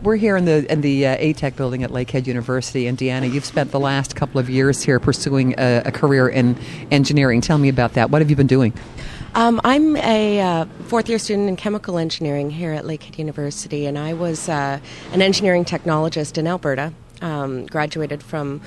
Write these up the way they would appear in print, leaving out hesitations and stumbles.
We're here in the ATEC building at Lakehead University, and Deanna, you've spent the last couple of years here pursuing a career in engineering. Tell me about that. What have you been doing? I'm a fourth-year student in chemical engineering here at Lakehead University, and I was an engineering technologist in Alberta. Graduated from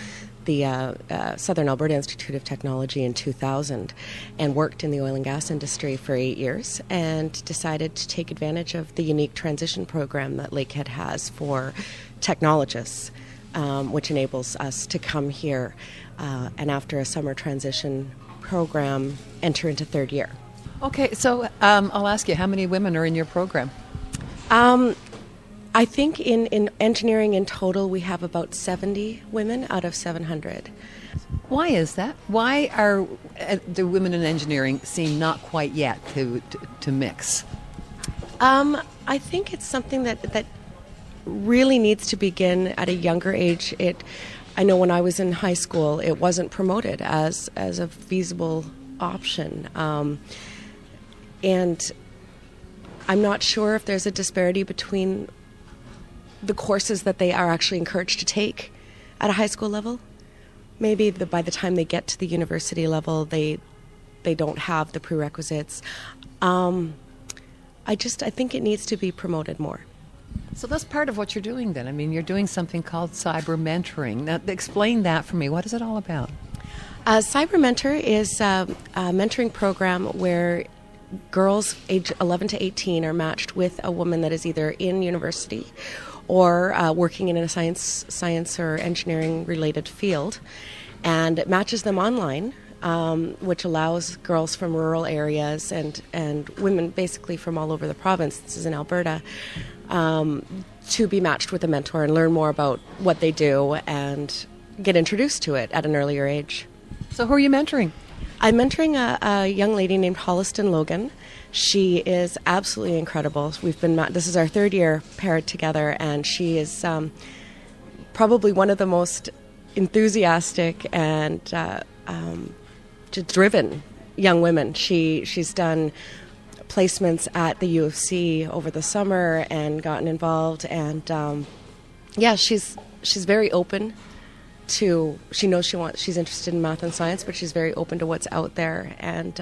the Southern Alberta Institute of Technology in 2000 and worked in the oil and gas industry for 8 years, and decided to take advantage of the unique transition program that Lakehead has for technologists, which enables us to come here and after a summer transition program enter into third year. Okay, so I'll ask you, how many women are in your program? I think in engineering in total we have about 70 women out of 700. Why is that? Why are the women in engineering seem not quite yet to mix? I think it's something that really needs to begin at a younger age. I know when I was in high school it wasn't promoted as a feasible option. And I'm not sure if there's a disparity between the courses that they are actually encouraged to take at a high school level. Maybe by the time they get to the university level, they don't have the prerequisites. I think it needs to be promoted more. So that's part of what you're doing then. I mean, you're doing something called cyber mentoring. Now, explain that for me. What is it all about? Cyber Mentor is a mentoring program where girls age 11 to 18 are matched with a woman that is either in university or working in a science or engineering related field, and it matches them online, which allows girls from rural areas and women basically from all over the province, this is in Alberta, to be matched with a mentor and learn more about what they do and get introduced to it at an earlier age. So who are you mentoring? I'm mentoring a young lady named Holliston Logan. She is absolutely incredible. This is our third year paired together, and she is probably one of the most enthusiastic and driven young women. She's done placements at the U of C over the summer and gotten involved, and she's very open. She knows she's interested in math and science, but she's very open to what's out there, and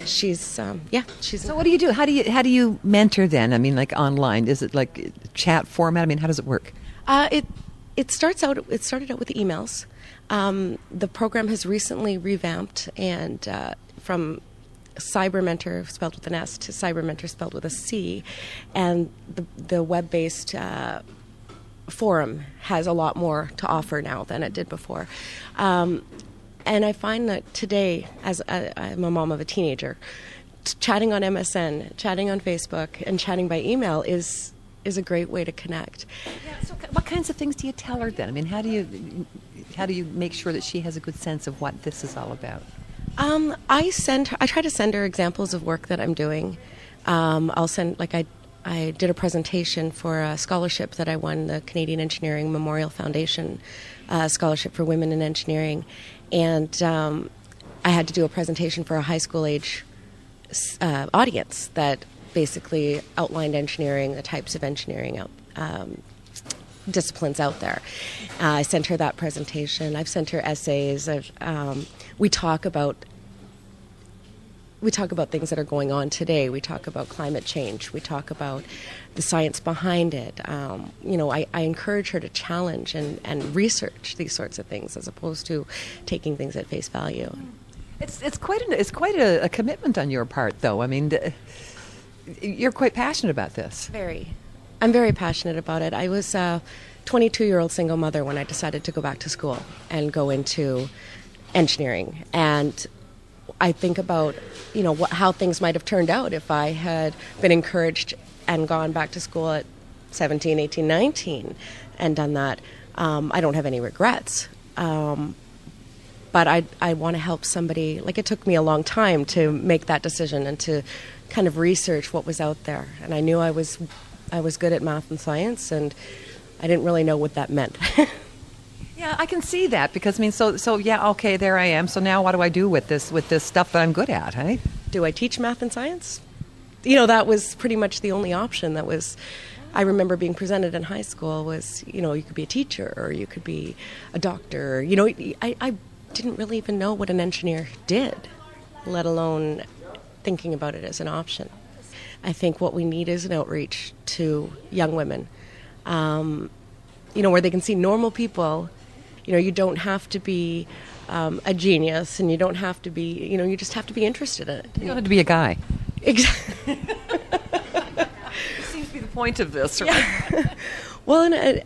she's. So what do you do? How do you mentor then? I mean, like online? Is it like chat format? I mean, how does it work? It started out with emails. The program has recently revamped, and from Cyber Mentor spelled with an S to Cyber Mentor spelled with a C, and the web-based forum has a lot more to offer now than it did before. And I find that today, as I'm a mom of a teenager, chatting on MSN, chatting on Facebook, and chatting by email is a great way to connect. Yeah, so what kinds of things do you tell her then? I mean, how do you make sure that she has a good sense of what this is all about? I try to send her examples of work that I'm doing. I'll send, I did a presentation for a scholarship that I won, the Canadian Engineering Memorial Foundation Scholarship for Women in Engineering. And I had to do a presentation for a high school age audience that basically outlined engineering, the types of engineering disciplines out there. I sent her that presentation. I've sent her essays. We talk about things that are going on today. We talk about climate change. We talk about the science behind it. I encourage her to challenge and research these sorts of things as opposed to taking things at face value. It's quite a commitment on your part, though. I mean, you're quite passionate about this. Very. I'm very passionate about it. I was a 22-year-old single mother when I decided to go back to school and go into engineering. And I think about, how things might have turned out if I had been encouraged and gone back to school at 17, 18, 19 and done that. I don't have any regrets. But I want to help somebody. It took me a long time to make that decision and to kind of research what was out there. And I knew I was good at math and science, and I didn't really know what that meant. Yeah, I can see that because okay, there I am. So now what do I do with this stuff that I'm good at, hey? Do I teach math and science? That was pretty much the only option that was I remember being presented in high school was, you could be a teacher or you could be a doctor. I didn't really even know what an engineer did, let alone thinking about it as an option. I think what we need is an outreach to young women, where they can see normal people. You don't have to be a genius, and you don't have to be, you just have to be interested in it. You don't have to be a guy. Exactly. Seems to be the point of this, right? Yeah. Well, and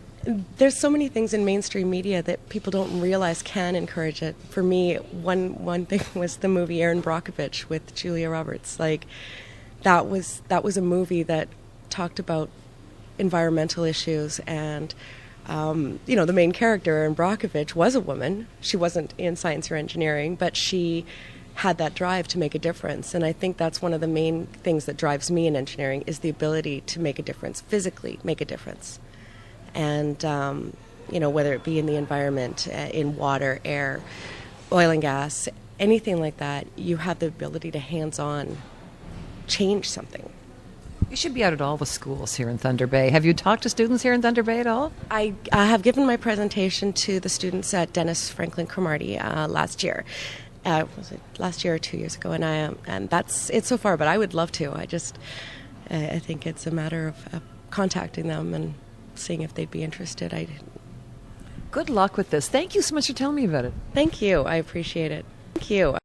there's so many things in mainstream media that people don't realize can encourage it. For me, one thing was the movie Erin Brockovich with Julia Roberts. Like, that was a movie that talked about environmental issues, and the main character, Erin Brockovich, was a woman. She wasn't in science or engineering, but she had that drive to make a difference. And I think that's one of the main things that drives me in engineering, is the ability to make a difference, physically make a difference. And, whether it be in the environment, in water, air, oil and gas, anything like that, you have the ability to hands-on change something. You should be out at all the schools here in Thunder Bay. Have you talked to students here in Thunder Bay at all? I have given my presentation to the students at Dennis Franklin Cromartie last year. Was it last year or 2 years ago? And that's it so far, but I would love to. I think it's a matter of contacting them and seeing if they'd be interested. Good luck with this. Thank you so much for telling me about it. Thank you. I appreciate it. Thank you.